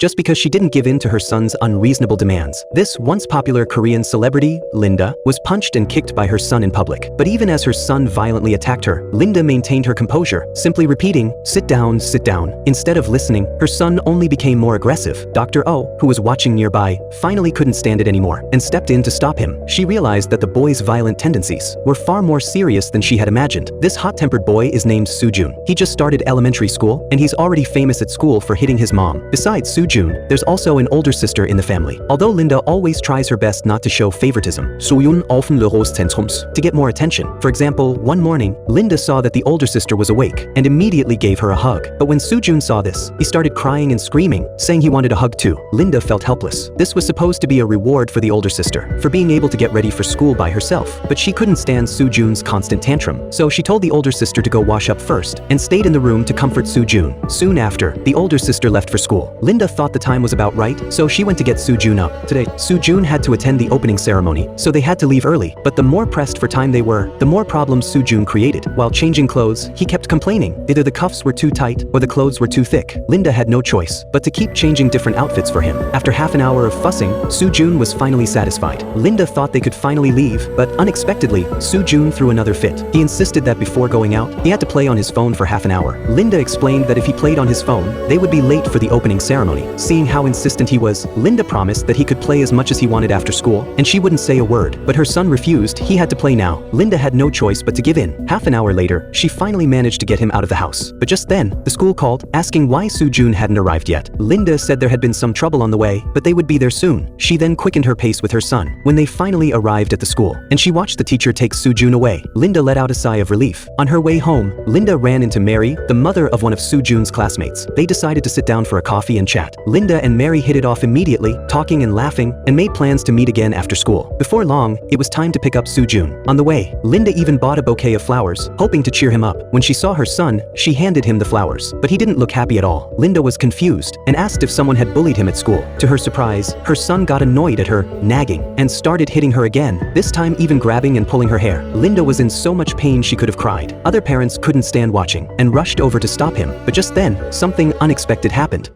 just because she didn't give in to her son's unreasonable demands. This once popular Korean celebrity, Linda, was punched and kicked by her son in public. But even as her son violently attacked her, Linda maintained her composure, simply repeating, "Sit down, sit down." Instead of listening, her son only became more aggressive. Dr. Oh, who was watching nearby, finally couldn't stand it anymore and stepped in to stop him. She realized that the boy's violent tendencies were far more serious than she had imagined. This hot-tempered boy is named Soo-jun. He just started elementary school, and he's already famous at school for hitting his mom. Besides Soo-jun, there's also an older sister in the family. Although Linda always tries her best not to show favoritism, Soo-jun often le rose tantrums to get more attention. For example, one morning, Linda saw that the older sister was awake and immediately gave her a hug. But when Soo-jun saw this, he started crying and screaming, saying he wanted a hug too. Linda felt helpless. This was supposed to be a reward for the older sister for being able to get ready for school by herself, but she couldn't stand Soo-jun's constant tantrum. So she told the older sister to go wash up first and stayed in the room to comfort Soo-jun. Soon after, the older sister left for school. Linda thought the time was about right, so she went to get Soo-jun up. Today, Soo-jun had to attend the opening ceremony, so they had to leave early. But the more pressed for time they were, the more problems Soo-jun created. While changing clothes, he kept complaining. Either the cuffs were too tight or the clothes were too thick. Linda had no choice but to keep changing different outfits for him. After half an hour of fussing, Soo-jun was finally satisfied. Linda thought they could finally leave, but unexpectedly, Soo-jun threw another fit. He insisted that before going out, he had to play on his phone for half an hour. Linda explained that if he played on his phone, they would be late for the opening ceremony. Seeing how insistent he was, Linda promised that he could play as much as he wanted after school, and she wouldn't say a word. But her son refused. He had to play now. Linda had no choice but to give in. Half an hour later, she finally managed to get him out of the house. But just then, the school called, asking why Soo-jun hadn't arrived yet. Linda said there had been some trouble on the way, but they would be there soon. She then quickened her pace with her son when they finally arrived at the school, and she watched the teacher take Soo-jun away. Linda let out a sigh of relief. On her way home, Linda ran into Mary, the mother of one of Soo-jun's classmates. They decided to sit down for a coffee and chat. Linda and Mary hit it off immediately, talking and laughing, and made plans to meet again after school. Before long, it was time to pick up Soo-jun. On the way, Linda even bought a bouquet of flowers, hoping to cheer him up. When she saw her son, she handed him the flowers, but he didn't look happy at all. Linda was confused and asked if someone had bullied him at school. To her surprise, her son got annoyed at her nagging and started hitting her again, this time even grabbing and pulling her hair. Linda was in so much pain she could have cried. Other parents couldn't stand watching and rushed over to stop him, but just then, something unexpected happened.